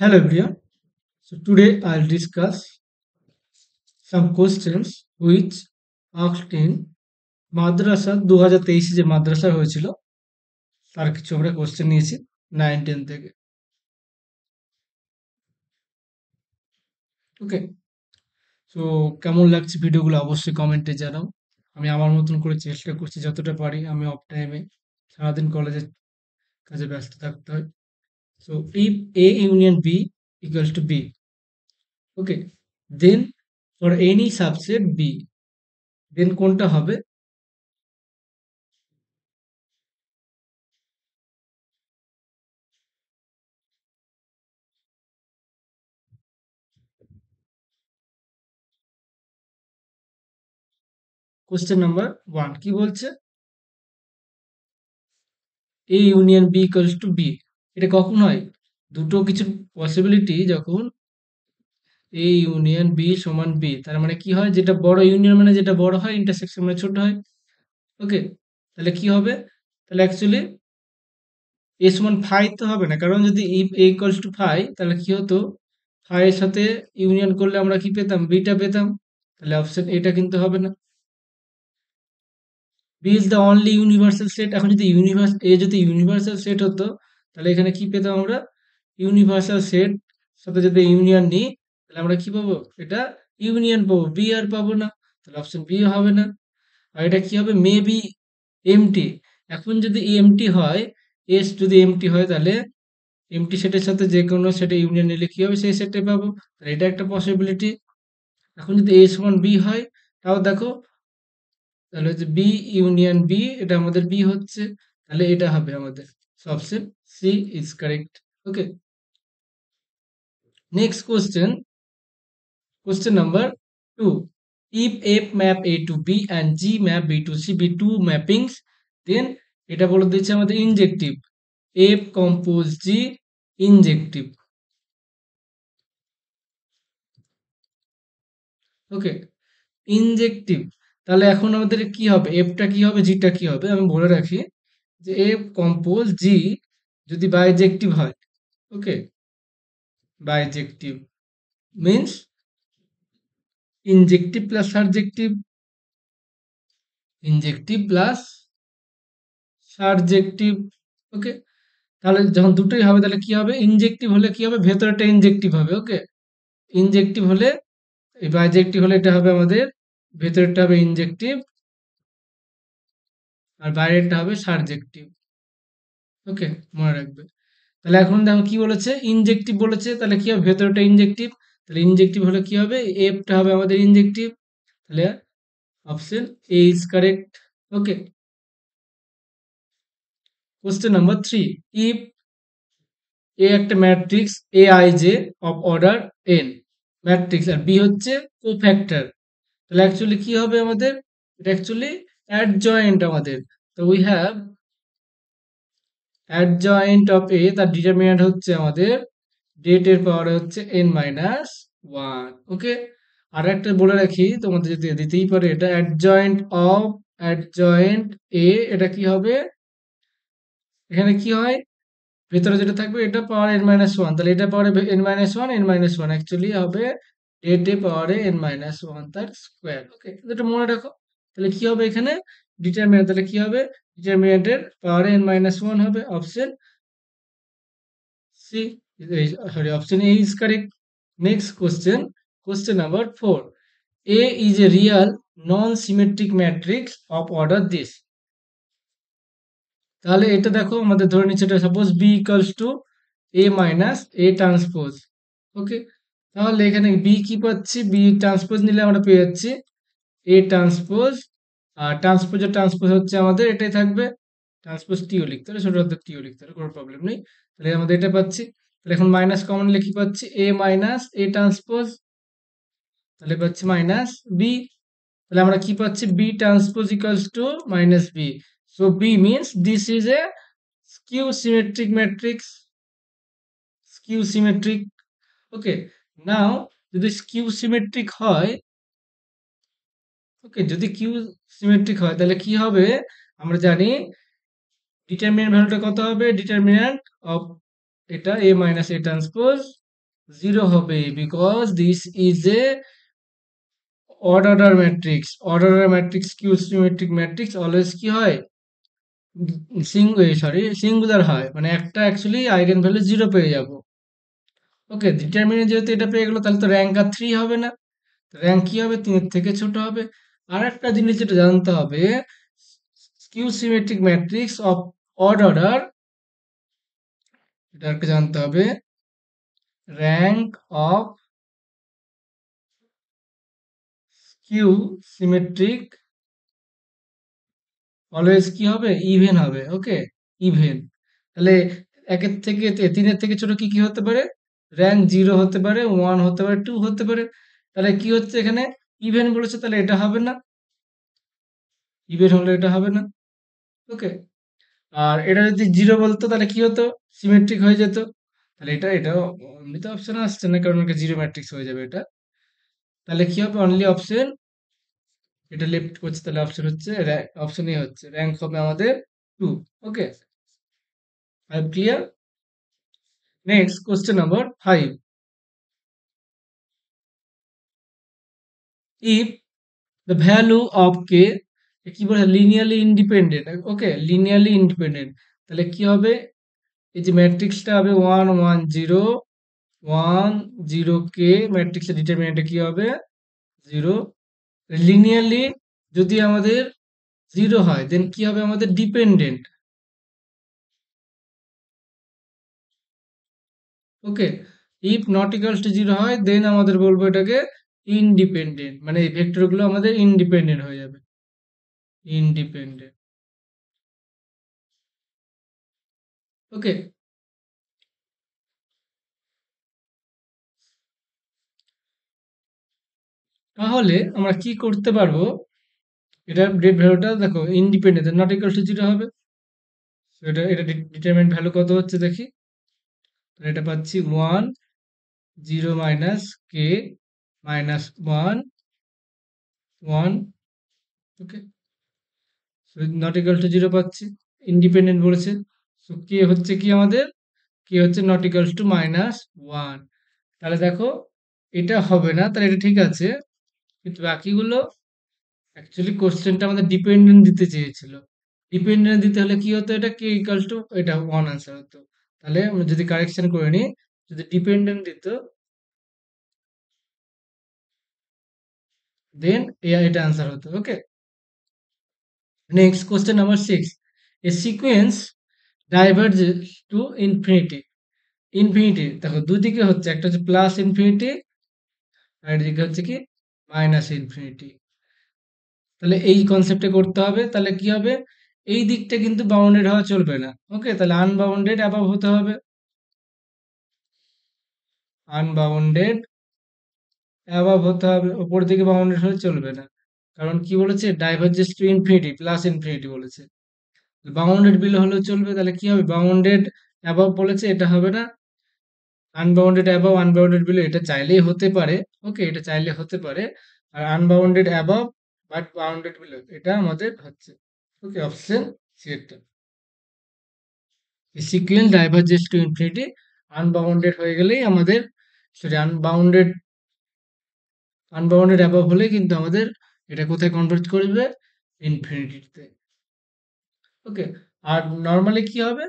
Hello everyone. So today I'll discuss some questions which asked in মাদ্রাসা 2023 যে মাদ্রাসা হয়েছিল তার কিছু আমরা কোশ্চেন নিয়েছি 9-10 থেকে। ওকে, সো কেমন লাগছে ভিডিওগুলো অবশ্যই কমেন্টে জানাও। আমি আমার মতন করে চেষ্টা করছি যতটা পারি। আমি অফ টাইমে সারাদিন কলেজের কাজে ব্যস্ত থাকতে হয়। So if A union B equals to B, okay, then for any subset B, then কোনটা হবে? কোশ্চেন নাম্বার 1 কি বলছে? A union B equals to B, এটা কখন হয়? দুটো কিছুর পসিবিলিটি যখন A ইউনিয়ন B সমান B, তার মানে কি হয়, যেটা বড় ইউনিয়ন মানে যেটা বড় হয়, ইন্টারসেকশন মানে ছোট হয়। ওকে, তাহলে কি হবে? তাহলে অ্যাকচুয়ালি A সমান ফাই তো হবে না, কারণ যদি if A equals to phi তাহলে কি হতো, ফাই এর সাথে ইউনিয়ন করলে আমরা কি পেতাম? বিটা পেতাম। তাহলে অপশন এটা কিন্তু হবে না। B is the only universal set. এখন যদি যদি ইউনিভার্সাল সেট হতো তাহলে এখানে কি পেতাম আমরা? ইউনিভার্সাল সেট সাথে যদি ইউনিয়ন নিই তাহলে আমরা কি পাবো? এটা ইউনিয়ন পাবো, বি আর পাবো না। তাহলে অপশন বি হবে না। আর এটা কি হবে? Maybe empty. এখন যদি এমটি হয়, এস যদি এমটি হয় তাহলে এমটি সেটের সাথে যে কোনো সেটে ইউনিয়ন নিলে কি হবে? সেই সেটে পাবো। তাহলে এটা একটা পসিবিলিটি। এখন যদি এ সমান বি হয়, তাও দেখো, তাহলে হচ্ছে বি ইউনিয়ন বি, এটা আমাদের বি হচ্ছে, তাহলে এটা হবে আমাদের option C is correct. Okay, next question, question number 2, if f map a to b and g map b to c be two mappings, then এটা বলে দিচ্ছে আমাদের injective, f compose g injective. Okay, injective, তাহলে এখন আমাদের কি হবে? এফটা কি হবে, জিটা কি হবে? আমি বলে রাখি যে এফ কম্পোজ জি যদি বাইজেক্টিভ হয়, okay, bijective means injective plus surjective, injective plus surjective. Okay, তাহলে যখন দুটোই হবে তাহলে কি হবে? ইনজেক্টিভ হলে কি হবে? ভেতরটা ইনজেক্টিভ হবে। ওকে, ইনজেক্টিভ হলে, এই বাইজেক্টিভ হলে এটা হবে আমাদের, ভেতরটা হবে ইনজেক্টিভ আর বাইরেরটা হবে সারজেক্টিভ। ওকে, মনে রাখবে। তাহলে এখন দেখো কি বলেছে, ইনজেক্টিভ বলেছে, তাহলে কি হবে? ভেতরটা ইনজেক্টিভ, তাহলে ইনজেক্টিভ হলে কি হবে? এফটা হবে আমাদের ইনজেক্টিভ, তাহলে option A is correct. Okay, question number 3, if A একটা matrix A I J of order N matrix আর বি হচ্ছে কোফ্যাক্টর, তাহলে অ্যাকচুয়ালি কি হবে আমাদের? এটা অ্যাকচুয়ালি অ্যাডজয়েন্ট আমাদের। তো we have adjoint of A, তার ডিটারমিন্যান্ট হচ্ছে আমাদের ডেট এর পাওয়ার হচ্ছে এন মাইনাস ওয়ান। ওকে, আর একটা বলে রাখি তোমাদের, যদি দিতেই পারে, এটা অ্যাডজয়েন্ট অফ অ্যাডজয়েন্ট এ, এটা কি হবে? এখানে কি হয়, ভেতরে যেটা থাকবে এটা পাওয়ার এন মাইনাস ওয়ান, তাহলে এটা power N minus one, N minus one actually হবে ডেট এ পাওয়ারে এন মাইনাস ওয়ান তার স্কোয়ার। ওকে, এটা মনে রাখো। তাহলে কি হবে এখানে? ডিটারমিনেন্ট, তাহলে কি হবে? ডিটারমিনেন্টের পাওয়ারে এন মাইনাস ওয়ান হবে। Option C, sorry, option A is correct. Next question, question number 4. A is a real non-symmetric matrix of order this. তাহলে এটা দেখো, আমাদের ধরে নিচ্ছে এটা suppose B equals to A minus A transpose. Okay, তাহলে এখানে B কি পাচ্ছি? B ট্রান্সপোজ নিলে আমরা পেয়ে যাচ্ছি A ট্রান্সপোজ, আর ট্রান্সপোজের ট্রান্সপোজ হচ্ছে আমাদের এটাই থাকবে, ট্রান্সপোজ টিও লিখতে হবে, ছোট হাতের টিও লিখতে হবে, কোনো প্রবলেম নেই। তাহলে আমাদের এটা পাচ্ছি, তাহলে এখন মাইনাস কমন নিলে কি পাচ্ছি? এ মাইনাস এ ট্রান্সপোজ, তাহলে পাচ্ছি মাইনাস বি। তাহলে আমরা কি পাচ্ছি? B transpose equals to minus B. So B means this is a skew symmetric matrix, skew symmetric. Okay, now যদি স্কিউ সিমেট্রিক হয়, ওকে, যদি কিউ সিমেট্রিক হয় তাহলে কি হবে? আমরা জানি ডিটারমিন্যান্ট ভ্যালুটা কত হবে? ডিটারমিন্যান্ট অফ এটা এ মাইনাস এ ট্রান্সপোজ 0 হবে, because this is A odd order matrix. Odd order matrix q symmetric matrix always কি হয়, সিঙ্গুলার হয়, মানে একটা অ্যাকচুয়ালি আইগেন ভ্যালু 0 পেয়ে যাব। ওকে, ডিটারমিনেন্ট যেহেতু এটা পেয়ে গেল, তাহলে তো র্যাঙ্ক আর 3 হবে না, র্যাঙ্ক কি হবে, 3 এর থেকে ছোট হবে। আর একটা জিনিস যেটা জানতে হবে, Q symmetric matrix of odd order, এটা একটা জানতে হবে, rank of Q symmetric always কি হবে, ইভেন হবে। Okay, even. তাহলে একের থেকে 3 এর থেকে ছোট কি কি হতে পারে, র্যাঙ্ক 0 হতে পারে, 1 হতে পারে, 2 হতে পারে। তাহলে কি হচ্ছে এখানে, ইভেন বলেছে, তাহলে এটা হবে না, ইভেন হলে এটা হবে না। ওকে, আর এটা যদি 0 বলতো তাহলে কি হতো, সিমেট্রিক হয়ে যেত। তাহলে এটাও এমনিতে অপশন আসছে না, কারণ এটা 0 ম্যাট্রিক্স হয়ে যাবে এটা। তাহলে কি হবে, অনলি অপশন, এটা লেফট করছে, তাহলে অপশন হচ্ছে, অপশন এ হচ্ছে, র্যাঙ্ক হবে আমাদের 2। Okay, I clear. Next, question number 5. If the value of k কি বলে, লিনিয়ারলি ইন্ডিপেন্ডেন্ট, ওকে, লিনিয়ারলি ইন্ডিপেন্ডেন্ট, তাহলে কি হবে, এই যে ম্যাট্রিক্সটা হবে 1 1 0 1 0 কে, ম্যাট্রিক্সের ডিটারমিনেন্টটা কি হবে, 0। লিনিয়ারলি যদি আমাদের 0 হয়, দেন কি হবে আমাদের, dependent. Okay, if not equals to 0 হয়, দেন আমাদের বলবো এটাকে ইন্ডিপেন্ডেন্ট, মানে এই ভেক্টরগুলো আমাদের ইন্ডিপেন্ডেন্ট হয়ে যাবে, ইন্ডিপেন্ডেন্ট। ওকে, তাহলে আমরা কি করতে পারবো, এটা ডেট ভ্যালুটা দেখো ইন্ডিপেন্ডেন্ট, নট ইকুয়াল টু 0 হবে। So এটা ডিটারমিনেন্ট ভ্যালু কত হচ্ছে দেখি, তাহলে এটা পাচ্ছি 1 0 minus K minus 1 1। Okay, not equal to 0 পাচ্ছি, ইন্ডিপেন্ডেন্ট বলেছে। সো কে হচ্ছে কি আমাদের, কে হচ্ছে নট ইকুয়াল টু মাইনাস 1। তাহলে দেখো এটা হবে না, তাহলে এটা ঠিক আছে, কিন্তু বাকিগুলো, অ্যাকচুয়ালি কোশ্চেনটা আমাদের ডিপেন্ডেন্ট দিতে চেয়েছিল, ডিপেন্ডেন্ট দিতে হলে কি হতো, এটা কে ইকালস টু এটা 1 আনসার হতো। তাহলে আমরা যদি কারেকশন করে নিই, যদি ডিপেন্ডেন্ট দিত, দেন এটা আনসার হতো। Okay, next question number 6, a sequence diverges to infinity. Infinity দেখো দুদিকে হচ্ছে, একটা হচ্ছে প্লাস ইনফিনিটি, আর এদিকে হচ্ছে কি মাইনাস ইনফিনিটি। তাহলে এই কনসেপ্টে করতে হবে, তাহলে কি হবে, এই দিকটা কিন্তু বাউন্ডেড হওয়া চলবে না। ওকে, তাহলে আনবাউন্ডেড অ্যাবাভ হতে হবে, আনবাউন্ডেড অ্যাবাভ হতে হবে, উপর দিকে বাউন্ডেড হলে চলবে না। কারণ কি বলেছে, ডাইভারজেস টু ইনফিনিটি, প্লাস ইনফিনিটি বলেছে, বাউন্ডেড বিলো হলেও চলবে। তাহলে কি হবে, বাউন্ডেড অ্যাবাভ বলেছে, এটা হবে না। আনবাউন্ডেড অ্যাবাভ, আনবাউন্ডেড বিলো, এটা চাইলেই হতে পারে। ওকে, এটা চাইলে হতে পারে। আর unbounded above but bounded below, এটা আমাদের হচ্ছে। ওকে, অপশন সি একটা, sequence diverges to infinity, unbounded হয়ে গেলেই আমাদের, সরি, আনবাউন্ডেড, আনবাউন্ডেড অ্যাবাভ হলে কিন্তু আমাদের এটা কোথায় কনভার্ট করবে, ইনফিনিটিতে। ওকে, আর নর্মালি কি হবে,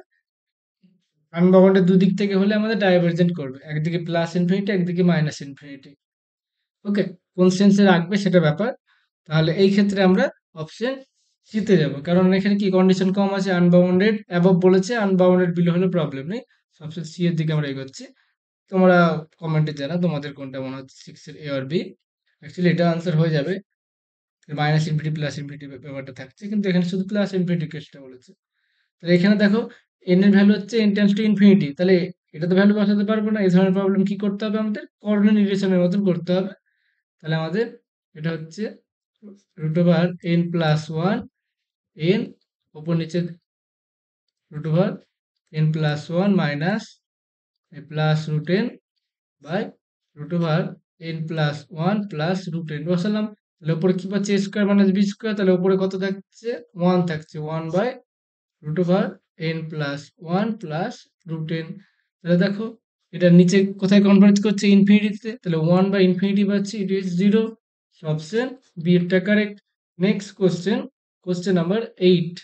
আনবাউন্ডেড দুদিক থেকে হলে আমাদের ডাইভারজেন্ট করবে, একদিকে প্লাস ইনফিনিটি, একদিকে মাইনাস ইনফিনিটি। ওকে, কোন সেন্সে রাখবে সেটা ব্যাপার। তাহলে এই ক্ষেত্রে আমরা অপশন সিতে যাব, কারণ এখানে কি কন্ডিশন কম আছে, আনবাউন্ডেড অ্যাবভ বলেছে, আনবাউন্ডেড বিলো হলে প্রবলেম নেই। অপশন সি এর দিকে আমরা এগোচ্ছি। তোমরা কমেন্টে জানা তোমাদের কোনটা মনে হচ্ছে, 6 এর এ আর বি। অ্যাকচুয়ালি এটা আনসার হয়ে যাবে, মাইনাস ইনফিনিটি প্লাস ইনফিনিটি ব্যাপারটা থাকছে, কিন্তু এখানে শুধু প্লাস ইনফিনিটি কেসটা বলেছে। তাহলে এখানে দেখো এন এর ভ্যালু হচ্ছে এন টেন্ডস টু ইনফিনিটি, তাহলে এটা তো ভ্যালু বসাতে পারবো না, এই ধরনের প্রবলেম কি করতে হবে, আমাদের কোঅর্ডিনেট রিলেশনের মতন করতে হবে। তাহলে আমাদের এটা হচ্ছে root over n plus one, n ওপর নিচে root over n plus one minus plus root n by root over n plus one plus root n বসালাম। তাহলে উপরে কি পাচ্ছি, a square minus b square, তাহলে উপরে কত থাকছে, ওয়ান থাকছে, one by root over n plus one plus root n. তাহলে দেখো এটা নিচে কোথায় কনভার্জ করছে? ইনফিনিটিতে। তাহলে 1 বাই ইনফিনিটি পাচ্ছি, ইট ইজ 0। অপশন বি এরটা correct. Next question, question number 8।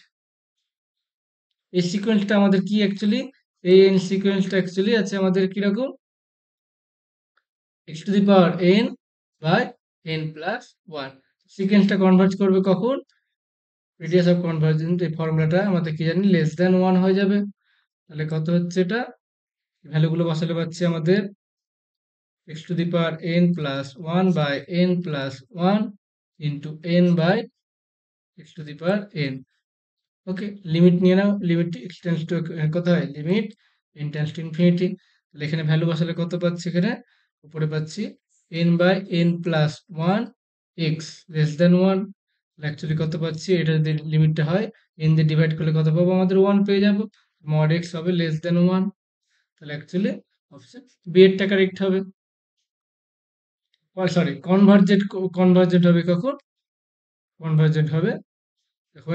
এই সিকোয়েন্সটা আমাদের কি অ্যাকচুয়ালি? এই এন সিকোয়েন্সটা অ্যাকচুয়ালি আছে আমাদের কিরকম? x to the power n by n plus 1। সিকোয়েন্সটা কনভার্জ করবে কখন? রেডিয়াস অফ কনভার্জেন্স, এই ফর্মুলাটা আমাদের কি জানি? লেস দ্যান 1 হয়ে যাবে। তাহলে কত হচ্ছে এটা? ভ্যালুগুলো বসালে পাচ্ছি আমাদের x to the power n plus 1 by n plus 1 into n by x to the power n। Okay, limit নিয়ে নাও, লিমিট x টেন্ডস টু কত হয়? Limit n tends to infinity. তাহলে এখানে ভ্যালু বসালে কত পাচ্ছি? এখানে উপরে পাচ্ছি n by n plus 1 x less than 1। Actually কত পাচ্ছি? এটা যদি লিমিটটা হয় n দিয়ে ডিভাইড করলে কত পাবো? আমাদের 1 পেয়ে যাবো। মড x হবে লেস দেন 1। তাহলে অ্যাকচুয়ালি অপশন বি এরটা কারেক্ট হবে। সরি, কনভার্জেন্ট, কনভার্জেন্ট হবে কখন? কনভার্জেন্ট হবে যখন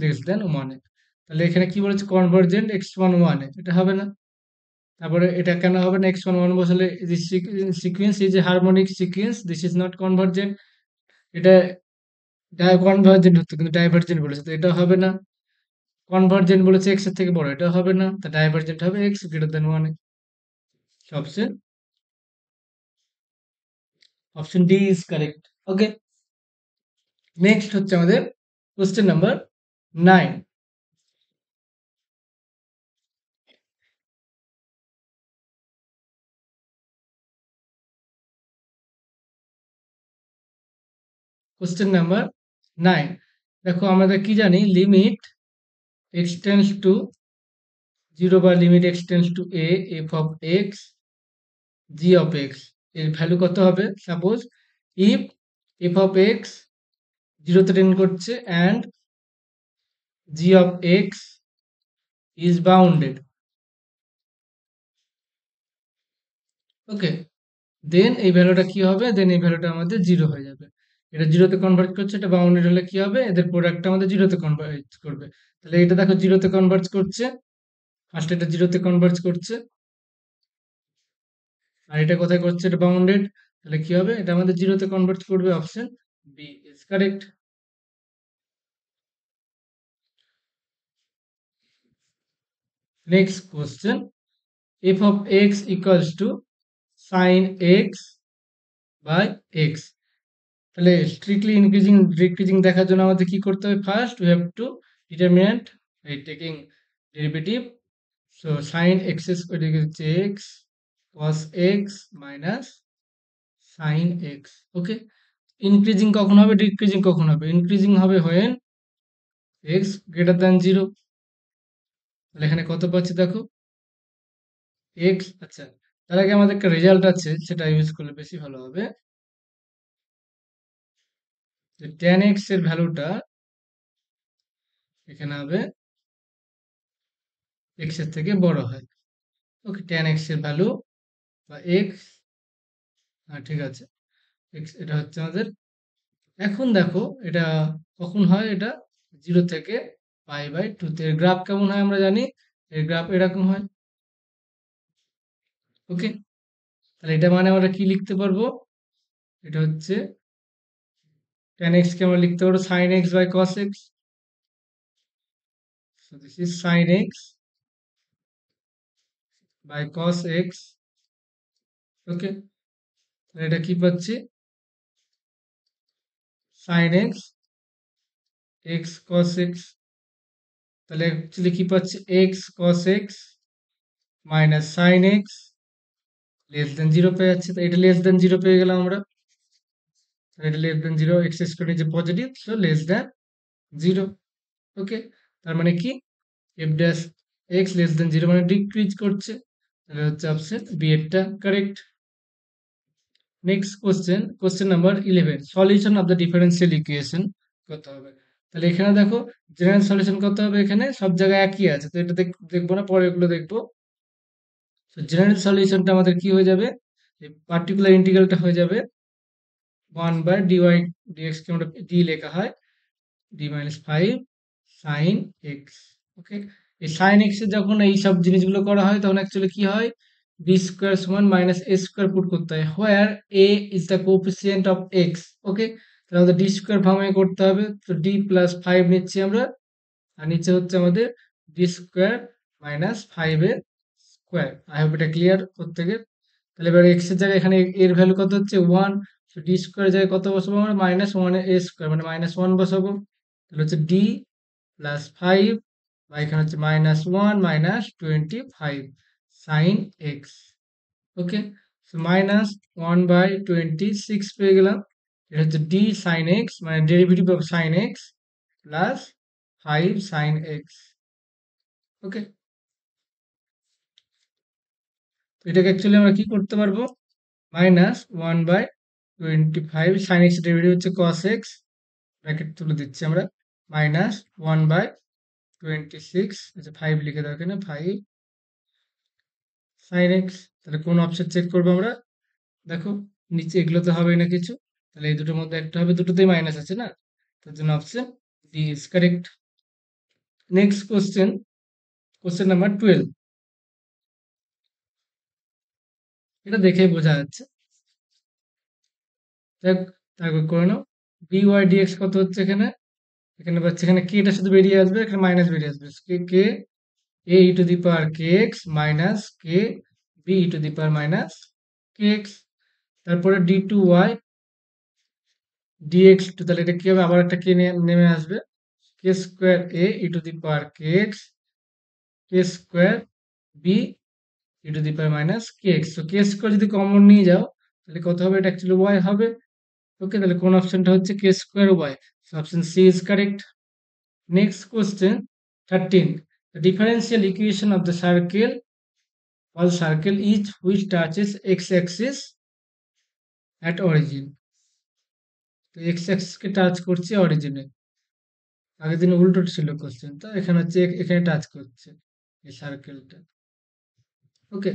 লেস দেন 1 এ। তাহলে এখানে কি বলেছে? কনভার্জেন্ট x1 1 এ, এটা হবে না। তারপরে এটা কেন হবে না? x1 1 বসালে this sequence is a harmonic sequence, this is not convergent. এটা কনভার্জেন্ট হতো কিন্তু ডাইভার্জেন্ট বলেছে, তো এটা হবে না। কনভার্জেন্ট বলেছে x এর থেকে বড়, এটা হবে না। তা ডাইভার্জেন্ট হবে x greater than 1 A. Option option D is correct. Okay, next হচ্ছে আমাদের কোশ্চেন নাম্বার 9। Question number 9। দেখো আমাদের কি জানি? লিমিট x টেন্ডস টু 0 বা limit x tends to a f of x g of x এর value কত হবে? Suppose if f of x 0 তে টেন্ড করছে and g of x is bounded, ওকে, দেন এই ভ্যালুটা কি হবে? দেন এই ভ্যালুটা আমাদের 0 হয়ে যাবে। এটা 0 তে কনভার্ট করছে, এটা বাউন্ডেড হলে কি হবে? এদের প্রোডাক্টটা আমাদের 0 তে কনভার্ট করবে। তাহলে এটা দেখো 0 তে কনভার্ট করছে, ফার্স্ট এটা 0 তে কনভার্ট করছে, আর এটা কোথায় করছে? এটা বাউন্ডেড। তাহলে কি হবে? এটা আমাদের 0 তে কনভার্ট করবে। Option B is correct. Next question, f of x equals to sin x by x। তাহলে স্ট্রিক্টলি ইনক্রিজিং ডিক্রিজিং দেখার জন্য আমাদের কি করতে হবে? First we have to determinant এই taking derivative. So sin x square হচ্ছে x cos x minus sin x। Okay, increasing কখন হবে? ডিক্রিজিং কখন হবে? ইনক্রিজিং হবে when x গ্রেটার দ্যান 0। তাহলে এখানে কত পাচ্ছি দেখো? x, আচ্ছা, তার আগে আমাদের একটা রেজাল্ট আছে, সেটা ইউজ করলে বেশি ভালো হবে। যে tan x এর ভ্যালুটা এখানে হবে x এর থেকে বড় হয়। ওকে, tan x এর ভ্যালু বা x, হ্যাঁ ঠিক আছে, x এটা হচ্ছে আমাদের। এখন দেখো এটা কখন হয়? এটা 0 থেকে পাই বাই 2 তে। এর গ্রাফ কেমন হয় আমরা জানি? এর গ্রাফ এরকম হয়। ওকে, তাহলে এটা মানে আমরা কি লিখতে পারবো? এটা হচ্ছে tan x কে আমরা লিখতে পারবো sin x by cos x। So this is sin x by cos x। ওকে, তাহলে এটা কি পাচ্ছি? sin x x cos x। তাহলে অ্যাকচুয়ালি কি পাচ্ছি? x cos x minus sin x less than 0 পেয়ে যাচ্ছি। তো এটা লেস দেন 0 পেয়ে গেলাম আমরা। এটা লেস দেন 0, এক্স স্কয়ার নিচে positive, so less than 0। Okay, তার মানে কি? F dash X less than 0 মানে ডিক্রিজ করছে। তাহলে হচ্ছে অপশন বি এরটা correct. Next question, question number 11, solution of the differential equation কত হবে? তাহলে এখানে দেখো জেনারেল সলিউশন কত হবে? এখানে সব জায়গায় একই আছে, তো এটা দেখবো না, পরে এগুলো দেখবো। তো জেনারেল সলিউশনটা আমাদের কি হয়ে যাবে? এই পার্টিকুলার ইন্টিগ্রালটা হয়ে যাবে 1 বাই ডিওয়াই ডিএক্স কে আমরা ডি লেখা হয় ডি মাইনাস 5 সাইন এক্স। ওকে, এই সাইন এক্স এ যখন এই সব জিনিসগুলো করা হয় তখন অ্যাকচুয়ালি কি হয়? বি স্কোয়ার সমান মাইনাস এ স্কোয়ার পুট করতে হয়, where A is the coefficient of X. Okay, তাহলে আমাদের ডি স্কোয়ার ফর্মে করতে হবে, তো ডি প্লাস ফাইভ নিচ্ছি আমরা, আর নিচে হচ্ছে আমাদের ডি স্কোয়ার মাইনাস ফাইভ এর স্কোয়ার। আই হোপ এটা ক্লিয়ার প্রত্যেকের। তাহলে এবার এক্স এর জায়গায় এখানে এর ভ্যালু কত হচ্ছে ওয়ান, তো ডি স্কোয়ার জায়গায় কত বসাবো আমরা, মাইনাস ওয়ান এ স্কোয়ার মানে মাইনাস ওয়ান বসাবো। তাহলে হচ্ছে ডি প্লাস ফাইভ, বা এখানে হচ্ছে minus one minus 25 sine X. Okay, so minus 1/26 পেয়ে গেলাম। এটা হচ্ছে ডি সাইন এক্স মানে derivative of sine X plus 5 sine X. Okay, তো এটাকে অ্যাকচুয়ালি আমরা কি করতে পারবো, মাইনাস 1/25 সাইন এক্স ডেরিভেটিভ হচ্ছে কস এক্স, ব্র্যাকেট তুলে দিচ্ছি আমরা, মাইনাস 1/26, আচ্ছা 5 লিখে দাও এখানে, 5 সাইন এক্স। তাহলে কোন অপশন চেক করবো আমরা, দেখো নিচে এগুলোতে হবে না কিছু, তাহলে এই দুটোর মধ্যে একটা হবে, দুটোতেই মাইনাস আছে না, তার জন্য option D is correct. Next question, question number 12, এটা দেখেই বোঝা যাচ্ছে, দেখ তারপর করে নাও। ডি ওয়াই ডিএক্স কত হচ্ছে এখানে, এখানে পাচ্ছি, এখানে কে টা শুধু বেরিয়ে আসবে, এখানে মাইনাস বেরিয়ে আসবে, K K A E to the power K X minus K B E to the power minus K X. তারপরে D two Y dx two, তাহলে এটা কি হবে, আবার একটা কে নেমে আসবে, K square A E to the power K X K square B E to the power minus K X. তো কে স্কোয়ার যদি কমন নিয়ে যাও তাহলে কত হবে, এটা অ্যাকচুয়ালি ওয়াই হবে। ওকে, তাহলে কোন অপশনটা হচ্ছে K square Y, option C is correct. Next question 13, the differential equation of the circle, all circle each which touches x-axis at origin, তো এক্স অ্যাক্সিস কে টাচ করছে অরিজিনে, আগের দিন উল্টো ছিল কোশ্চেন, তো এখানে হচ্ছে এখানে টাচ করছে এই সার্কেলটা। ওকে,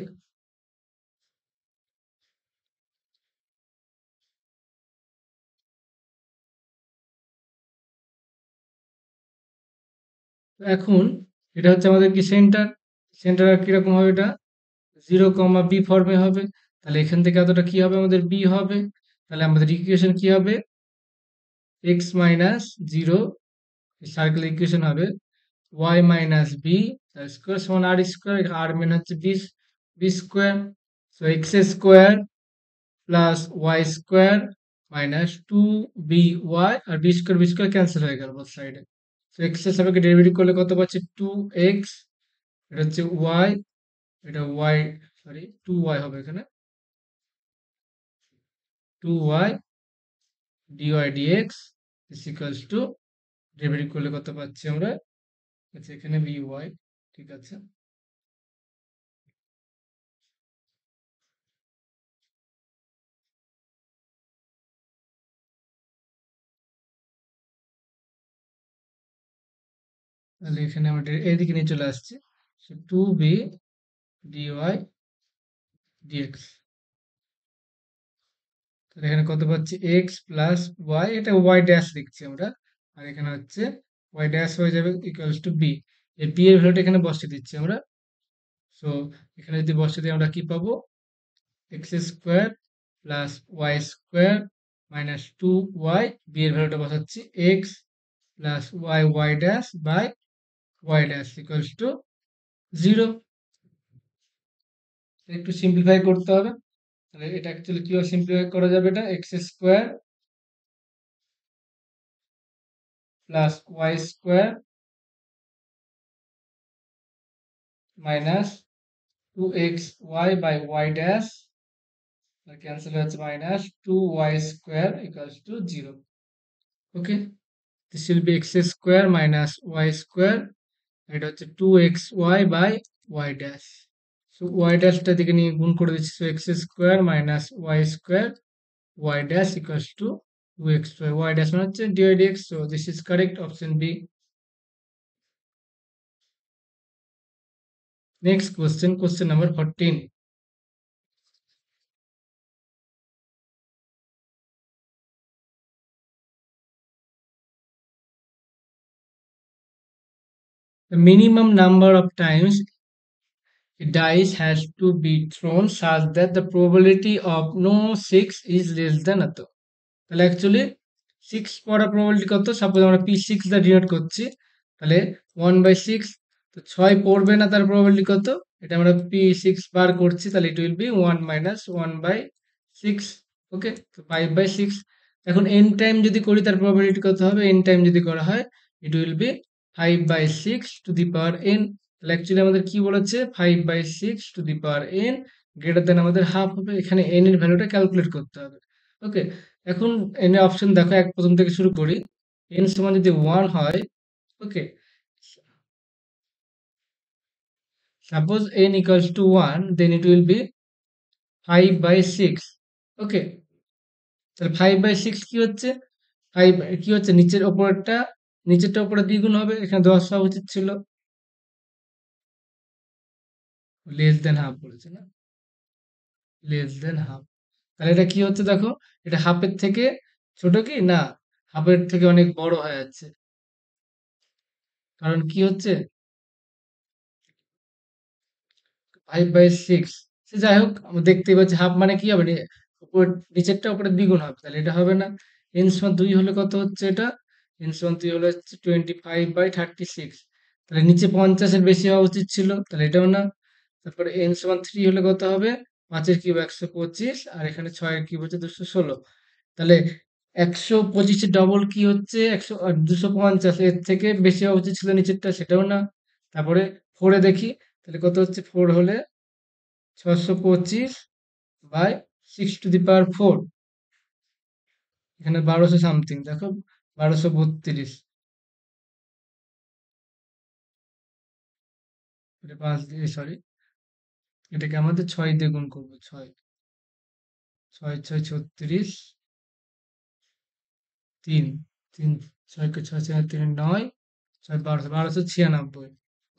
এখন এটা হচ্ছে আমাদের কি সেন্টার, সেন্টার আর কিরকম হবে, এটা 0, বি ফর্মে হবে, তাহলে এখান থেকে এতটা কি হবে আমাদের বি হবে, তাহলে আমাদের ইকুয়েশন কি হবে, x minus zero, circle equation হবে y মাইনাস বি তার স্কোয়ার সমান আর স্কোয়ার, আর মেন হচ্ছে b square, so x square plus Y square minus 2by, আর বি স্কোয়ার ক্যান্সেল হয়ে গেল বোথ সাইডে, সো এক্স এর সাপেক্ষে ডেরিভেটিভ করলে কত পাচ্ছি 2x, এটা হচ্ছে y, এটা y, সরি 2y হবে এখানে, 2y dy dx is equals to, derivative করলে কত পাচ্ছি আমরা, আচ্ছা এখানে by, ঠিক আছে, তাহলে এখানে আমরা এইদিকে নিয়ে চলে আসছি, সো 2b dy dx, তাহলে এখানে কত পাচ্ছি এক্স প্লাস ওয়াই, এটা ওয়াই ড্যাশ লিখছি আমরা, আর এখানে হচ্ছে ওয়াই ড্যাশ হয়ে যাবে ইকুয়ালস টু বি, এই বি এর ভ্যালুটা এখানে বসিয়ে দিচ্ছি আমরা, সো এখানে যদি বসিয়ে দিই আমরা কি পাবো, x square plus Y square minus 2y, b এর ভ্যালুটা বসাচ্ছি x plus y y dash by Y dash equals to 0। একটু সিম্পলিফাই করতে হবে, তাহলে এটা অ্যাকচুয়ালি কিভাবে সিম্পলিফাই করা যাবে, এটা X square plus Y square minus 2xy by Y dash, cancel হচ্ছে minus 2y square equals to 0। Okay, this will be x square minus Y square, এটা হচ্ছে 2xy by Y dash, so Y ড্যাশটা দিকে নিয়ে গুণ করে দিচ্ছি, so x square minus Y square Y dash equals to 2xy, Y dash মানে হচ্ছে dy dx, so this is correct, option B. Next question, question number 14, the minimum number of times a dice has to be thrown such that the probability of no 6 is less than এত। তাহলে actually 6 পড়ার probability কত? Suppose আমরা p6 দ্বারা denote করছি, তাহলে 1/6, তো 6 পড়বে না তার probability কত? এটা আমরা p6 বার করছি, তাহলে it will be 1 minus 1/6, ওকে, তো 5/6। এখন n টাইম যদি করি তার probability কত হবে? n টাইম যদি করা হয় it will be 5/6 to the power n। তাহলে অ্যাকচুয়ালি আমাদের কি বলেছে? 5/6 to the power n greater than আমাদের হাফ হবে। এখানে n এর ভ্যালুটা ক্যালকুলেট করতে হবে, ওকে। এখন n এর অপশন দেখো, এক প্রথম থেকে শুরু করি। n সমান যদি 1 হয়, okay, suppose n equals to 1, then it will be 5/6, okay. তাহলে 5/6 কি হচ্ছে? 5 কি হচ্ছে? নিচেরটা উপরে দ্বিগুণ হবে, এখানে 10 হওয়া উচিত ছিল, লেস দেন হাফ বলেছে না, লেস দেন হাফ। তাহলে এটা কি হচ্ছে দেখো, এটা হাফের থেকে ছোট কি না, হাফের থেকে অনেক বড় হয়ে যাচ্ছে। কারণ কি হচ্ছে? 5/6, সে যাই হোক, আমরা দেখতেই পাচ্ছি হাফ মানে কি হবে, উপর নিচেরটা উপরে দ্বিগুণ হবে, তাহলে এটা হবে না। n সমান 2 হলে কত হচ্ছে এটা? n সমান 2 হলে হচ্ছে 25/36, তাহলে নিচে 50 এর বেশি হওয়া উচিত ছিল, তাহলে এটাও না। তারপরে n সমান 3 হলে কত হবে? 5 এর কিউব 125, আর এখানে 6 এর কিউব হচ্ছে 216। তাহলে 125 এর ডবল কি হচ্ছে? 250, এর থেকে বেশি হওয়া উচিত ছিল নিচেরটা, সেটাও না। তারপরে 4 এ দেখি, তাহলে কত হচ্ছে? 4 হলে 625/6 to the power 4, এখানে 1200 সামথিং, দেখো 1232, এটা 5 দিয়ে, সরি, এটাকে আমাদের 6 দিয়ে গুণ করবো, 6, 6 6 36, 3, 3, 6 কে 6 6 3 9, 6 1296,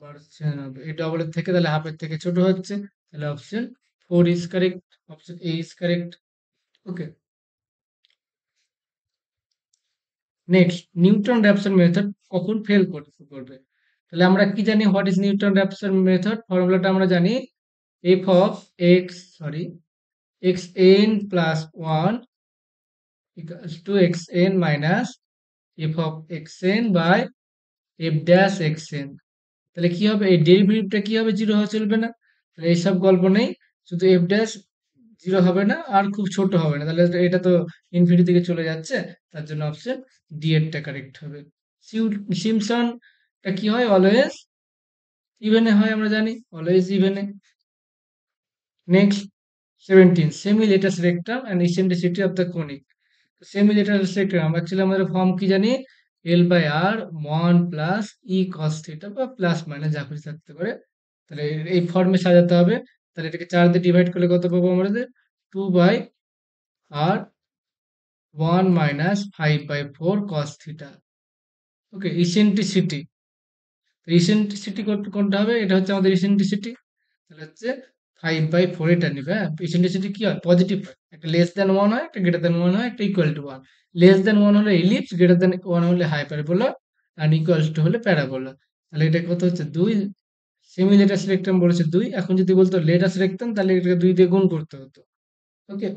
1296, এই ডবলের থেকে তাহলে হাফের থেকে ছোট হচ্ছে, তাহলে option 4 is correct, option A is correct, okay. Next, Newton Raphson method কখন ফেল করবে? তাহলে আমরা কি জানি? What is Newton Raphson method? ফর্মুলাটা আমরা জানি, f of x, sorry, x n plus 1 equals to x n minus f of x n by f dash x n. তাহলে কি হবে? এই ডেরিভেটিভটা কি হবে? জিরো হওয়া চলবে না, তাহলে এইসব গল্প নেই, শুধু এফ ড্যাশ জিরো হবে না, আর খুব ছোট হবে না, তাহলে এটা তো ইনফিনিটি দিকে চলে যাচ্ছে, তার জন্য অপশন ডি এরটা কারেক্ট হবে। সিম্পসনটা কি হয়? অলওয়েজ ইভেনে হয়, আমরা জানি অলওয়েজ ইভেনে। Next, 17, semi latus rectum and eccentricity of the conic. Semi latus rectum actually আমাদের ফর্ম কি জানি? L/R 1 plus E cos theta, বা প্লাস মাইনাস যা কিছু থাকতে পারে, তাহলে এই ফর্মে সাজাতে হবে। তাহলে এটাকে 4 দিয়ে ডিভাইড করলে কত পাবো আমাদের? 2/R 1 মাইনাস 5/4 কস থিটা, ওকে। ইসেন্ট্রিসিটি, ইসেন্ট্রিসিটি কোনটা হবে? এটা হচ্ছে আমাদের ইসেন্ট্রিসিটি, তাহলে হচ্ছে 5/4, এটা নিবে। হ্যাঁ, ইসেন্ট্রিসিটি কি হয়? পজিটিভ হয়, একটা লেস দেন 1 হয়, একটা গ্রেটার দেন 1 হয়, একটা ইকুয়াল টু 1। লেস দেন 1 হলে ইলিপস, গ্রেটার দেন 1 হলে হাইপারবোলা, আর ইকুয়ালস টু হলে প্যারাবোলা। তাহলে এটা কত হচ্ছে? 2। সেমি লেটাস রেক্টাম বলেছে 2, এখন যদি বলতো লেটাস রেক্টাম, তাহলে এটাকে 2 দিয়ে গুণ করতে হতো, ওকে।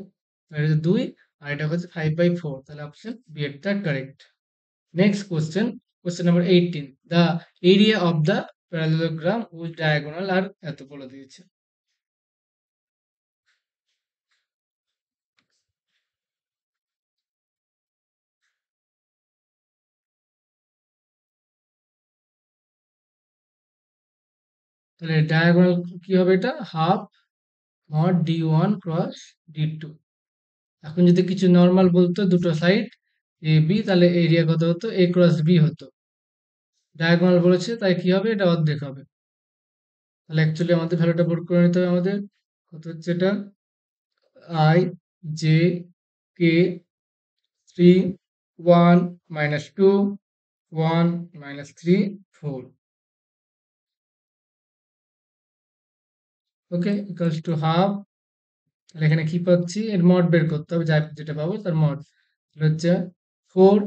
এটা হচ্ছে 2, আর এটা হচ্ছে 5/4, তাহলে অপশন বি এরটা correct. Next question, question number 18, the area of the parallelogram with diagonal, আর এত বলে দিয়েছে। তাহলে ডায়াগোনাল কি হবে? এটা half mod d1 cross d2। এখন যদি কিছু নর্মাল বলতো, দুটো সাইড এ বি, তাহলে এরিয়া কত হতো? এ ক্রস বি হতো। ডায়াগোনাল বলেছে, তাই কি হবে? এটা অর্ধেক হবে। তাহলে অ্যাকচুয়ালি আমাদের ভ্যালুটা পুট করে নিতে হবে আমাদের। কত হচ্ছে এটা? I J K 3 1 minus 2 1 minus 3 4, okay, equals to half. তাহলে এখানে কি পাচ্ছি? এর মড বের করতে হবে, যেটা পাবো তার মড। তাহলে হচ্ছে 4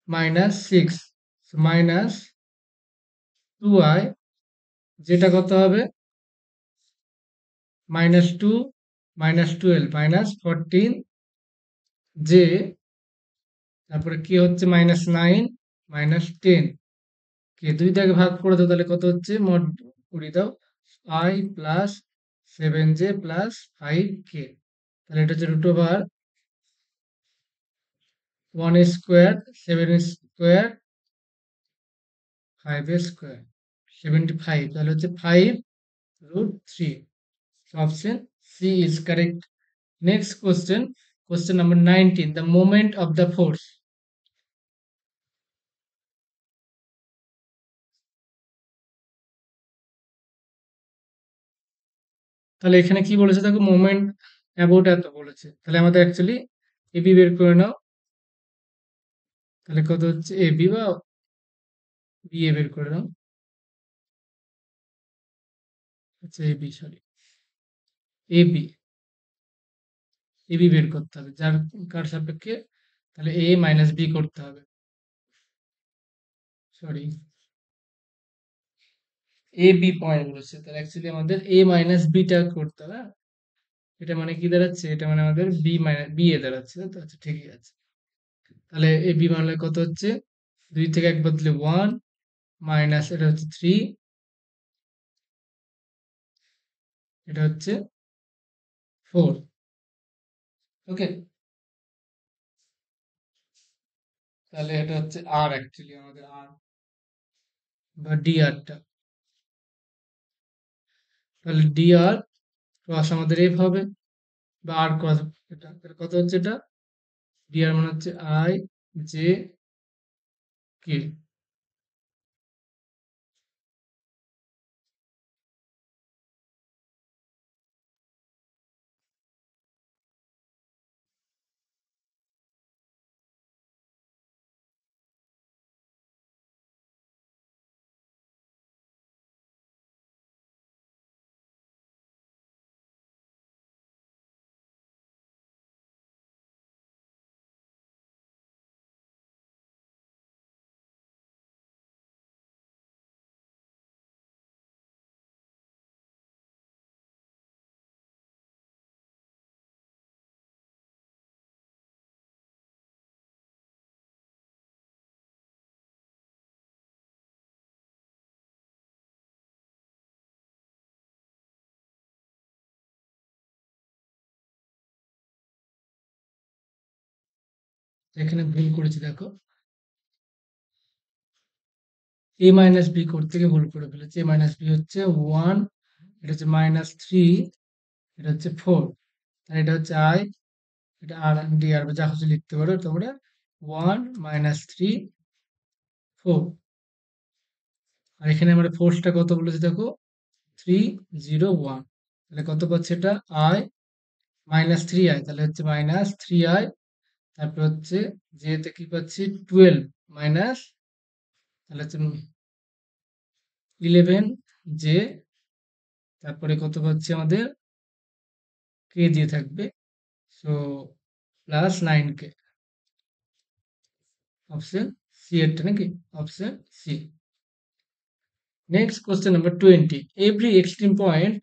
মাইনাস 6 মাইনাস 2i, যেটা কত হবে? -2 -12 -14 জে, তারপরে কি হচ্ছে -9 -10 কে 2 দিয়ে আগে ভাগ করে দাও, তাহলে কত হচ্ছে মোট উড়িয়ে দাও I plus 7j plus 5k, তাহলে এটা হচ্ছে root over 1 square 7 square 5 square 75, তাহলে হচ্ছে 5√3। Option C is correct. Next question, question number 19, the moment of the force. তাহলে এখানে কি বলেছে দেখো, মোমেন্ট অ্যাবাউট এত বলেছে, তাহলে আমাদের অ্যাকচুয়ালি এবি বের করে নাও, তাহলে কত হচ্ছে এবি বা বি এ বের করে নাও, আচ্ছা এবি সরি এবি, এবি বের করতে হবে যার কার সাপেক্ষে, তাহলে এ মাইনাস বি করতে হবে, সরি এ বি পয়েন্ট বলেছে, তাহলে অ্যাকচুয়ালি আমাদের এ মাইনাস বিটা করতে হবে, হ্যাঁ? এটা মানে কি দাঁড়াচ্ছে, এটা মানে আমাদের বি মাইনাস বি এ দাঁড়াচ্ছে, তো আচ্ছা ঠিকই আছে। তাহলে এ বি মানে কত হচ্ছে, 2 থেকে 1 বদলে 1 মাইনাস এটা হচ্ছে 3, এটা হচ্ছে 4। ওকে, তাহলে এটা হচ্ছে আর, অ্যাকচুয়ালি আমাদের আর বা ডি আরটা, তাহলে ডি আর ক্রস আমাদের এফ হবে বা আর ক্রস, এটা তাহলে কত হচ্ছে, এটা ডি আর মানে হচ্ছে আই জে কে। এখানে ভুল করেছি দেখো, এ মাইনাস বি করতে গিয়ে ভুল করে ফেলেছি, এ মাইনাস বি হচ্ছে 1, এটা হচ্ছে -3, এটা হচ্ছে 4, আর এটা হচ্ছে আই, এটা আর ডি আর বা যা কিছু লিখতে পারো তোমরা, 1 -3 4, আর এখানে আমরা ফোর্সটা কত বলেছি দেখো 301, তাহলে কত পাচ্ছে এটা আই -3i, তাহলে হচ্ছে -3i, তারপর হচ্ছে যেতে কি পাচ্ছি 12 মাইনাস, তাহলে হচ্ছে 11 জে, তারপরে কত পাচ্ছি আমাদের কে দিয়ে থাকবে, so plus 9k, option C এরটা নাকি, option C. Next question number 20. Every extreme point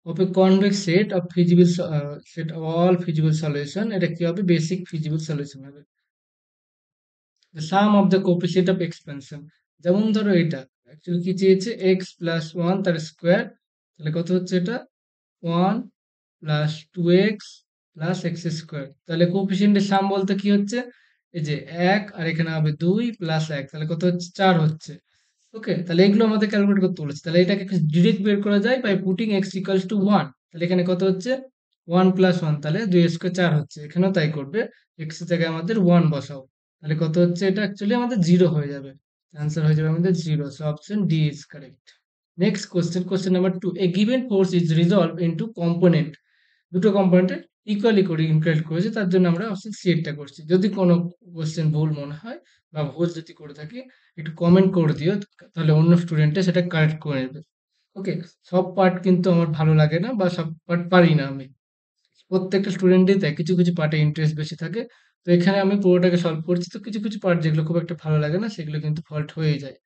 of a convex set of feasible set of all feasible solution, এটা কি হবে, বেসিক ফিজিবল সলিউশন হবে। The sum of the coefficient of expansion, যেমন ধরো এটা actually কি চেয়েছে x প্লাস 1 তার স্কোয়ার, তাহলে কত হচ্ছে এটা 1 plus 2x plus x square, তাহলে কোফিসিয়েন্টের সাম বলতে কি হচ্ছে, এই যে 1 আর এখানে হবে 2 প্লাস 1, তাহলে কত হচ্ছে 4 হচ্ছে। ওকে, তাহলে এগুলো আমাদের ক্যালকুলেট করতে বলেছে, তাহলে এটাকে ডিরেক্ট বের করা যায় by putting x equals to 1, তাহলে এখানে কত হচ্ছে 1 প্লাস 1, তাহলে 2 স্কোয়ার 4 হচ্ছে, এখানেও তাই করবে, এক্স এর জায়গায় আমাদের 1 বসাও, তাহলে কত হচ্ছে এটা অ্যাকচুয়ালি আমাদের 0 হয়ে যাবে, অ্যান্সার হয়ে যাবে আমাদের 0, so option D is correct. Next question, question number 2, a given force is resolve into component, দুটো কম্পোনেন্টে ইকুয়ালি করে ইনক্লুড করেছে, তার জন্য আমরা অপশন সি এরটা করছি। যদি কোনো কোশ্চেন ভুল মনে হয় বা ভুল যদি করে থাকি একটু কমেন্ট করে দিও, তাহলে অন্য স্টুডেন্টে সেটা কারেক্ট করে নেবে। ওকে, সব পার্ট কিন্তু আমার ভালো লাগে না বা সব পার্ট পারি না আমি, প্রত্যেকটা স্টুডেন্টই তাই, কিছু কিছু পার্টে ইন্টারেস্ট বেশি থাকে, তো এখানে আমি পুরোটাকে সলভ করছি, তো কিছু কিছু পার্ট যেগুলো খুব একটা ভালো লাগে না সেগুলো কিন্তু ফল্ট হয়ে যায়।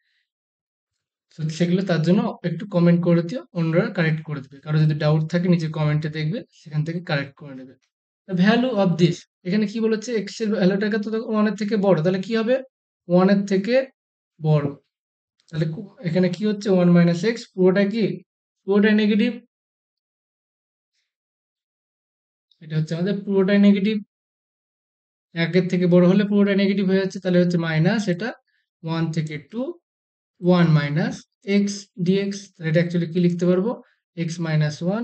তো সেগুলো তার জন্য একটু কমেন্ট করে দিও, অন্যরা কারেক্ট করে দেবে। কারো যদি ডাউট থাকে নিচে কমেন্টে দেখবে, সেখান থেকে কারেক্ট করে নেবে। ভ্যালু অফ দিস, এখানে কি বলেছে, এক্স এর ভ্যালুটাকে তো ওয়ানের থেকে বড়, তাহলে কি হবে, ওয়ানের থেকে বড়। তাহলে এখানে কি হচ্ছে, ওয়ান মাইনাস এক্স পুরোটা কি, পুরোটাই নেগেটিভ, এটা হচ্ছে আমাদের পুরোটাই নেগেটিভ। একের থেকে বড় হলে পুরোটাই নেগেটিভ হয়ে যাচ্ছে, তাহলে হচ্ছে মাইনাস এটা ওয়ান থেকে two, one minus x dx. তাহলে এটা অ্যাকচুয়ালি কি লিখতে পারবো, এক্স মাইনাস ওয়ান,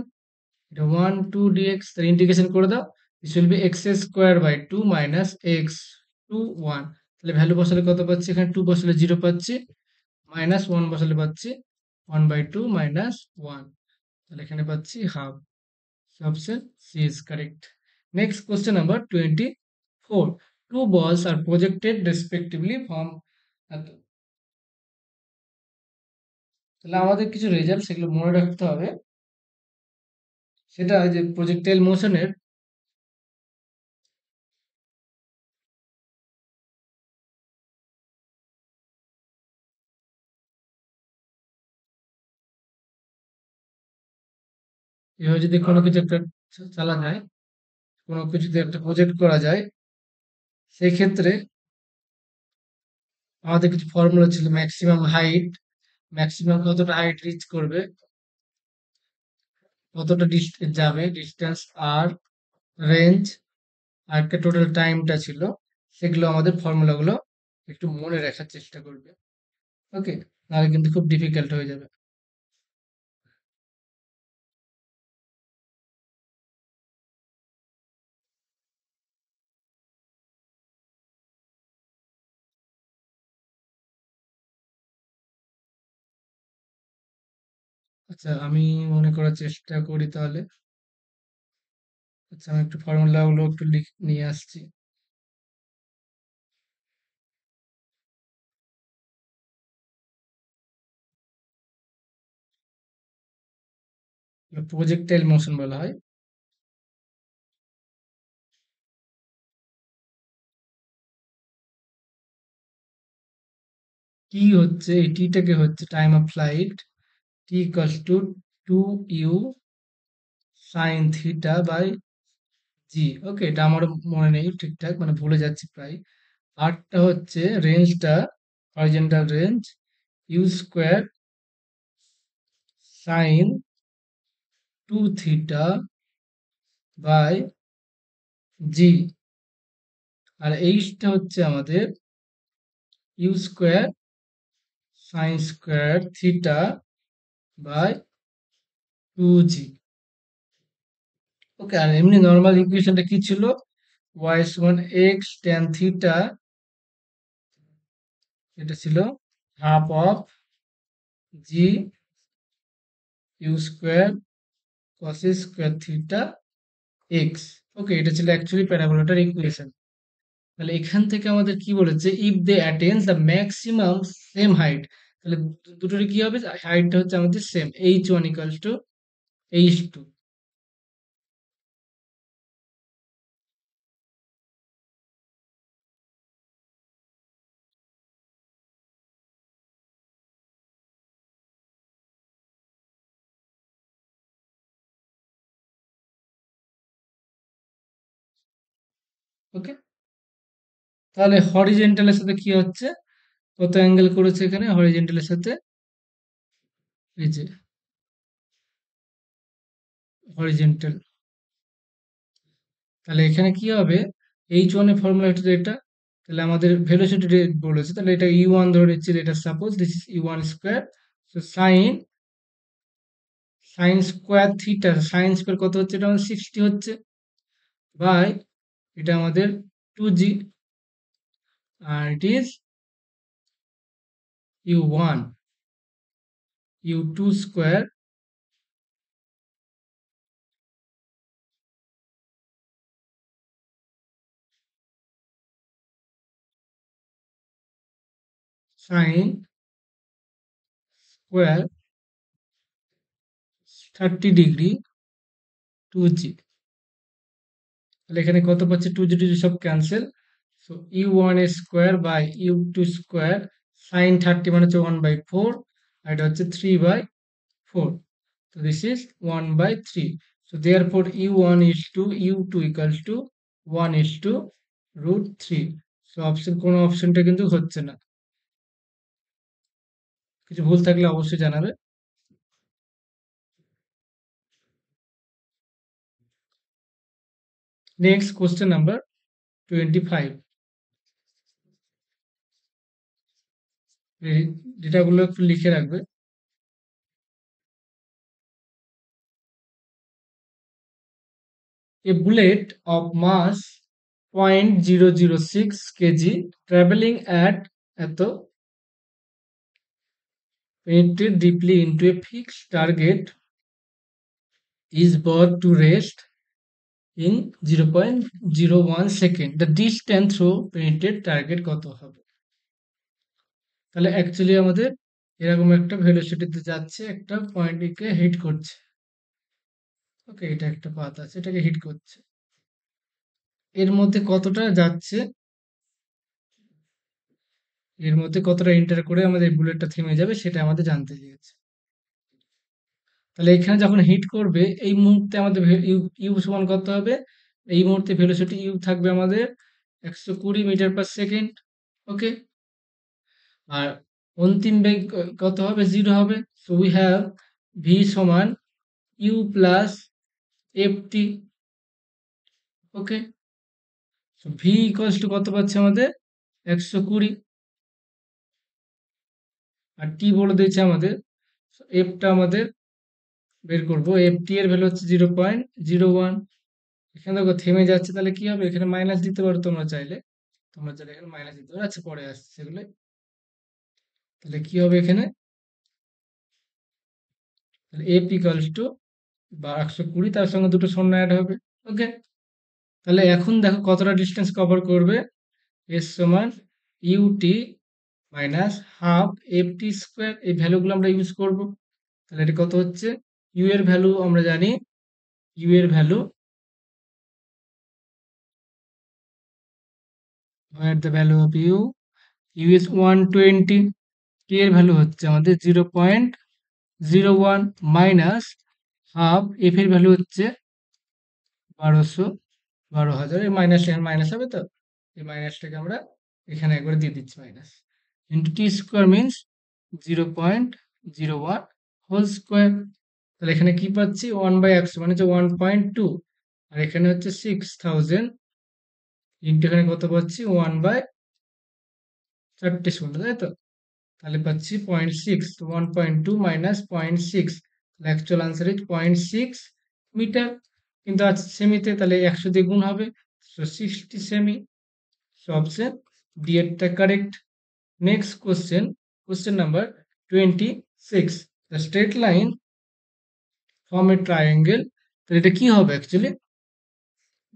এটা ওয়ান টু ডিএক্স। তাহলে ইন্টিগ্রেশন করে দাও, this will be x square by two minus x two one. তাহলে ভ্যালু বসালে কত পাচ্ছি, এখানে টু বসালে জিরো পাচ্ছি, মাইনাস ওয়ান বসালে পাচ্ছি one by two minus one. তাহলে এখানে পাচ্ছি half. Option C is correct. Next question number 24, two balls are projected respectively from, তাহলে আমাদের কিছু রেজাল্ট সেগুলো মনে রাখতে হবে। সেটা যে প্রজেক্টাইল মোশনের, এভাবে যদি কোনো কিছু একটা চালা যায়, কোনো কিছুতে একটা প্রজেক্ট করা যায়, সেই ক্ষেত্রে আমাদের কিছু ফর্মুলা ছিল, ম্যাক্সিমাম হাইট, ম্যাক্সিমাম কতটা হাইট রিচ করবে, কতটা ডিস্টেন্স যাবে, ডিস্টেন্স আর রেঞ্জ, আর একটা টোটাল টাইমটা ছিল। সেগুলো আমাদের ফর্মুলাগুলো একটু মনে রাখার চেষ্টা করবে, ওকে, নাহলে কিন্তু খুব ডিফিকাল্ট হয়ে যাবে। আচ্ছা, আমি মনে করার চেষ্টা করি তাহলে। আচ্ছা, আমি একটু ফর্মুলাগুলো একটু নিয়ে আসছি। প্রজেক্টাইল মোশন বলা হয়। টি হচ্ছে, এই টিটাকে হচ্ছে time of flight, T equals to two U sine theta by G. Okay, এটা আমারও মনে নেই ঠিকঠাক, মানে ভুলে যাচ্ছি প্রায়। আরটা হচ্ছে রেঞ্জটা, horizontal range, U square sine two theta by G. আর এইচটা হচ্ছে আমাদের U square sine square theta by two G. Okay, আর এমনি নর্মাল ইকুয়েশনটা কি ছিল, ওয়াই সমান এক্স ট্যান থিটা, এটা ছিল half of G U square cos square theta X. Okay, এটা ছিল অ্যাকচুয়ালি প্যারাবোলাটার ইকুয়েশন। তাহলে এখান থেকে আমাদের কি বলেছে, if they attains the maximum same height, তাহলে দুটোর কি হবে, হাইটটা হচ্ছে আমাদের same, H one equals to H two. Okay, তাহলে হরিজেন্টালের সাথে কি হচ্ছে, কত অ্যাঙ্গেল করেছে এখানে হরিজেন্টালের সাথে, এই যে হরিজেন্টাল। তাহলে এখানে কি হবে, এইচ ওয়ান এর ফর্মুলা হচ্ছে এটা, তাহলে আমাদের ভেলোসিটি রেট বলেছে, তাহলে এটা ইউ ওয়ান ধরে নিচ্ছি, এটা suppose this is U one square, so sine sine square theta, sine square কত হচ্ছে, এটা আমাদের 60 হচ্ছে, বাই এটা আমাদের টু জি, আর it is U one, U two square sine square 30 degree two G. তাহলে এখানে কত পাচ্ছে, টু জি টু জি সব cancel, so U one square by U two square, sine 30 মানে হচ্ছে 1/4, আর এটা হচ্ছে 3/4. So this is 1/3. So therefore u1 is to u2 equals to 1 is to √3. So কোনো অপশনটা কিন্তু হচ্ছে না। কিছু ভুল থাকলে অবশ্যই জানাবে। Next question number 25। ডেটাগুলো একটু লিখে রাখবে। A bullet of mass 0.006 kg traveling at এত penetrated deeply into a fixed target is brought to rest in 0.01 second. The distance through penetrated target কত হবে? তাহলে অ্যাকচুয়ালি আমাদের এরকম একটা ভেলোসিটিতে যাচ্ছে, একটা পয়েন্টকে হিট করছে। ওকে, এটা একটা পাথ আছে, এটাকে হিট করছে। এর মধ্যে কতটা যাচ্ছে, এর মধ্যে কতটা এন্টার করে আমাদের বুলেটটা থেমে যাবে সেটা আমাদের জানতে চেয়েছে। তাহলে এখানে যখন হিট করবে এই মুহূর্তে আমাদের ইউ সমান কত হবে? এই মুহূর্তে ভেলোসিটি ইউ থাকবে আমাদের 120 মিটার পার সেকেন্ড। ওকে, আর অন্তিম বেগ কত হবে? 0 হবে। সো উই হ্যাভ ভি সমান u plus f t. Okay, so v equals to কত পাচ্ছে আমাদের? 120। আর টি বলে দিয়েছে আমাদের, এফটা আমাদের বের করবো। এফ টি এর ভ্যালু হচ্ছে 0.01। এখানে দেখো থেমে যাচ্ছে, তাহলে কি হবে? এখানে মাইনাস দিতে পারো তোমরা চাইলে, এখানে মাইনাস দিতে পারো। আচ্ছা, পরে আসছে সেগুলো। তাহলে কি হবে এখানে? তাহলে এফ ইকুয়ালস টু 120, তার সঙ্গে দুটো শূন্য অ্যাড হবে। ওকে, তাহলে এখন দেখো কতটা ডিস্টেন্স কভার করবে। এস সমান u t minus half f t square. এই ভ্যালুগুলো আমরা ইউজ করব। তাহলে এটা কত হচ্ছে? ইউ এর ভ্যালু আমরা জানি, ইউ এর value at the value of u is 120। টি এর ভ্যালু হচ্ছে আমাদের 0.01 মাইনাস হাফ, এফ এর ভ্যালু হচ্ছে 12,000। এই মাইনাস এখানে মাইনাস হবে, তো এই মাইনাসটাকে আমরা এখানে একবার দিয়ে দিচ্ছি minus, into T square means 0.01 whole square. তাহলে এখানে কি পাচ্ছি? 1/100 মানে হচ্ছে 1.2, আর এখানে হচ্ছে 6000 ইন্টু এখানে কত পাচ্ছি? 1/4 তাই তো? তাহলে পাচ্ছি 0.6। 1.2 মাইনাস 0.6, অ্যাকচুয়াল আনসার ইজ 0.6 মিটার। কিন্তু আছে সেমিতে, তাহলে 100 দিয়ে গুণ হবে। সো 60 সেমি। সো অপশন ডি এরটা correct. Next question, question number 26। The straight line form a triangle. তাহলে এটা কি হবে অ্যাকচুয়ালি?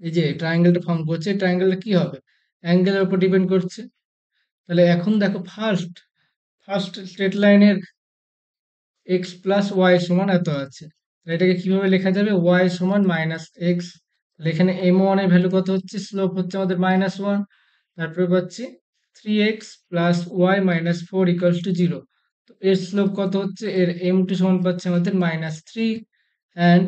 এই যে ট্রায়াঙ্গেলটা ফর্ম করছে, এই ট্রায়াঙ্গেলটা কি হবে? অ্যাঙ্গেলের উপর ডিপেন্ড করছে। তাহলে এখন দেখো ফার্স্ট ফার্স্ট স্ট্রেট লাইনের এক্স প্লাস ওয়াই সমান এত আছে। তাহলে এটাকে কিভাবে লেখা যাবে? ওয়াই সমান মাইনাস এক্স। তাহলে এখানে এম ওয়ান এর ভ্যালু কত হচ্ছে? স্লোপ হচ্ছে আমাদের -1। তারপরে পাচ্ছি 3x plus y minus 4 equals to 0। তো এর স্লোপ কত হচ্ছে? এর এম টু সমান পাচ্ছে আমাদের -3, অ্যান্ড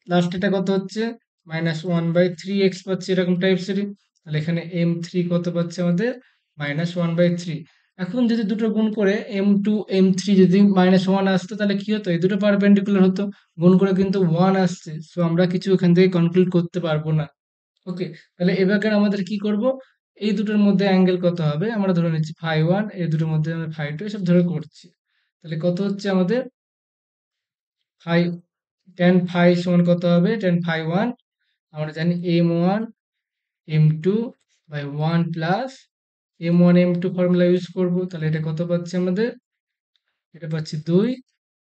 লাস্ট এটা কত হচ্ছে? -1/3x পাচ্ছি এরকম টাইপসেরই। তাহলে এখানে এম থ্রি কত পাচ্ছে আমাদের? -1/3। এখন যদি দুটো গুণ করে m2 m3 যদি -1 আসতো তাহলে কি হতো? এই দুটো পারপেন্ডিকুলার হতো। গুণ করে কিন্তু 1 আসছে, সো আমরা কিছু এখান থেকে কনক্লুড করতে পারবো না। ওকে, তাহলে এবার আমাদের কি করব? এই দুটোর মধ্যে অ্যাঙ্গেল কত হবে আমরা ধরে নিচ্ছি φ1, এই দুটোর মধ্যে আমরা φ2 এসব ধরে করছি। তাহলে কত হচ্ছে আমাদের? ফাই tan ফাই সমান কত হবে? tan φ1 আমরা জানি m1 m2 by 1 plus m1 m2 formula use করব। তাহলে এটা কত পাচ্ছি আমাদের? এটা পাচ্ছি 2,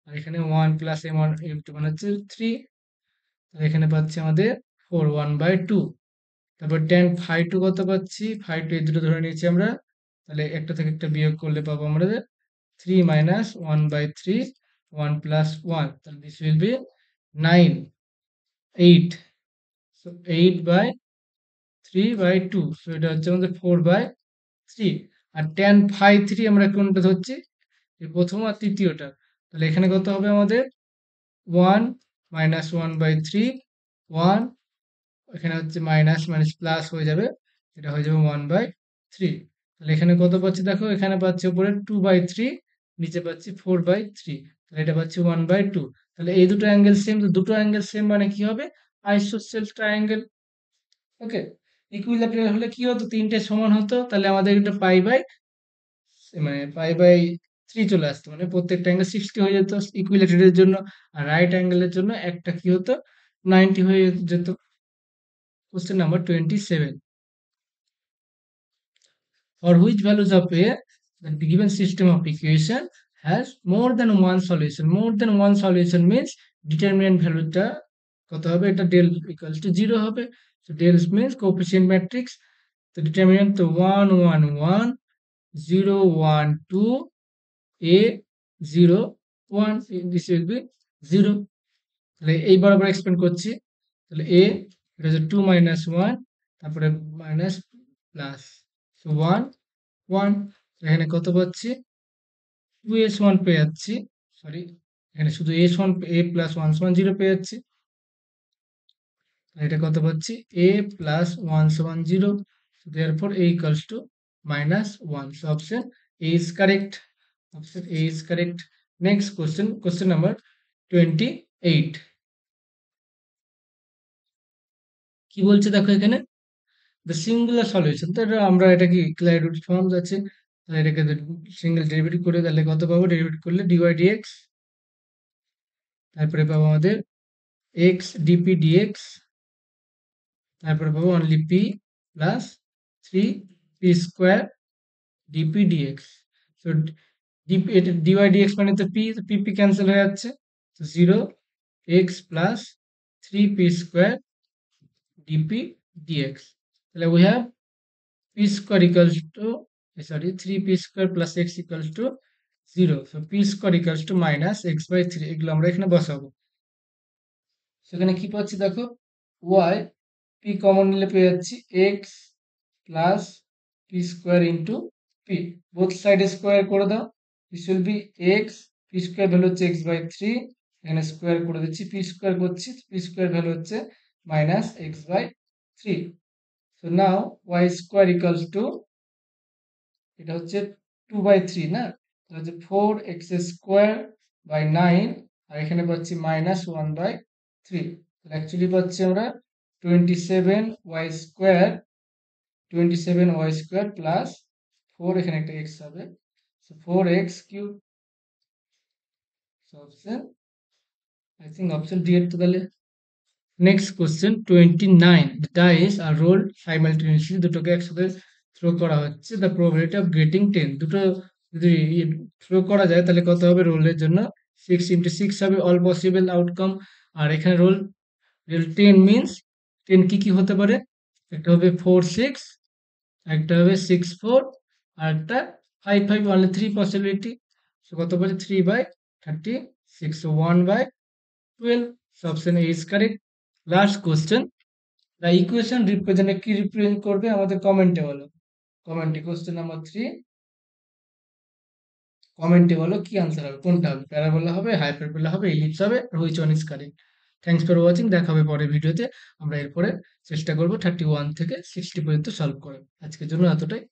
আর এখানে 1 প্লাস m1 m2 মানে হচ্ছে 3। তাহলে এখানে পাচ্ছি আমাদের 4 1/2। তারপর tan φ2 কত পাচ্ছি? φ2 এই দুটো ধরে নিয়েছি আমরা। তাহলে একটা থেকে একটা বিয়োগ করলে পাবো আমরা 3 মাইনাস 1/3, 1 প্লাস 1। তাহলে this will B 9, 8। So 8/3/2। So এটা হচ্ছে আমাদের 4/3। আর tan φ3 আমরা কোনটা ধরছি? এই প্রথম আর তৃতীয়টা। তাহলে এখানে কত হবে আমাদের 1 মাইনাস 1/3, 1, এখানে হচ্ছে মাইনাস মাইনাস প্লাস হয়ে যাবে, এটা হয়ে যাবে 1/3। তাহলে এখানে কত পাচ্ছি দেখো, এখানে পাচ্ছি উপরে 2/3, নিচে পাচ্ছি 4/3, তাহলে এটা পাচ্ছি 1/2। তাহলে এই দুটো অ্যাঙ্গেল সেম, তো দুটো অ্যাঙ্গেল সেম মানে কি হবে, আইসোসেলস ট্রায়াঙ্গেল। ওকে, ইকুইল্যাটেরাল হলে কি হতো, তিনটে সমান হতো, তাহলে আমাদের এটা পাই বাই 3 চলে আসতো, মানে প্রত্যেকটা অ্যাঙ্গেল 60 হয়ে যেত ইকুইল্যাটারের জন্য, আর রাইট অ্যাঙ্গেলের জন্য একটা কি হতো, 90 হয়ে যেত। Question number 27, for which values of a the given system of equation has more than one solution, more than one solution means determinant ভ্যালুটা কত হবে, এটা del equals to 0 হবে। so del means coefficient matrix, তো determinant তো 1 1 1 0 1 2 a 0 1, this will be 0। তাহলে এই বরাবর এক্সপ্যান্ড করছি, তাহলে a, এটা হচ্ছে 2 মাইনাস 1, তারপরে মাইনাস প্লাস, সো 1 1, এখানে কত পাচ্ছি, 2s1 পেয়ে যাচ্ছি, সরি, এখানে শুধু s1, a প্লাস 1 সমান 0 পেয়ে যাচ্ছি, এটা কত পাচ্ছি, a প্লাস 1 সমান 0, therefore a equals to minus 1, so option a is correct, option a is correct। next question, question number 28, কি বলছে দেখো এখানে, the singular solution, তো আমরা এটা কি ক্লাইড ফর্মস আছে, তাহলে এটাকে সিঙ্গেল ডেরিভেটিভ করে তাহলে কত পাবো, ডেরিভেটিভ করলে dy dx, তারপরে পাবো আমাদের x dp dx, তারপরে পাবো only p plus 3p square dp dx। So এটা dy dx মানে তো p ক্যান্সেল হয়ে যাচ্ছে, তো 0 x plus 3p square dp dx, তাহলে we have p square equals to, sorry, 3p square plus x equals to 0, so p square equals to minus x/3, এগুলো আমরা এখানে বসাবো। সেখানে কি পাচ্ছি দেখো, y, p কমন নিলে পেয়ে যাচ্ছি x plus p square into p, both সাইডে স্কোয়ার করে দাও, this will be x, p square value হচ্ছে x/3, এখানে স্কোয়ার করে দিচ্ছি, পি স্কোয়ার করছি, পি স্কোয়ার ভ্যালু হচ্ছে minus x/3। So now y square equals to, এটা হচ্ছে 2/3 না, তাহলে হচ্ছে 4x স্কোয়ার বাই 9, আর এখানে পাচ্ছি মাইনাস 1/3, অ্যাকচুয়ালি পাচ্ছি আমরা 27y square, 27y square plus 4, এখানে একটা x হবে, so 4x cube, so option, I think option D এর তো তাহলে। Next question 29, the dice are rolled simultaneously, দুটোকে একসাথে থ্রো করা হচ্ছে, the probability of getting 10, দুটো যদি থ্রো করা যায় তাহলে কত হবে, রোলের জন্য 6 into 6 হবে অল পসিবল আউটকাম, আর এখানে রোল 10 মিনস 10 কি কি হতে পারে, একটা হবে 4 6, একটা হবে 6 4, আর একটা 5 5, অনলি 3 পসিবিলিটি, সো কত পারে 3/36, so 1/12, so option A is correct। Last question, the equation represent, কি রিপ্রেজেন্ট করবে আমাদের কমেন্টে বলো, কমেন্টে কোশ্চেন নাম্বার 3, কমেন্টে বলো কি আনসার হবে, কোনটা হবে, প্যারাবোলা হবে, হাইপারবোলা হবে, ইলিপস হবে, which one is correct. Thanks for watching, দেখা হবে পরের ভিডিওতে, আমরা এরপরে চেষ্টা করব 31 থেকে 60 পর্যন্ত সলভ করার। আজকের জন্য এতটাই।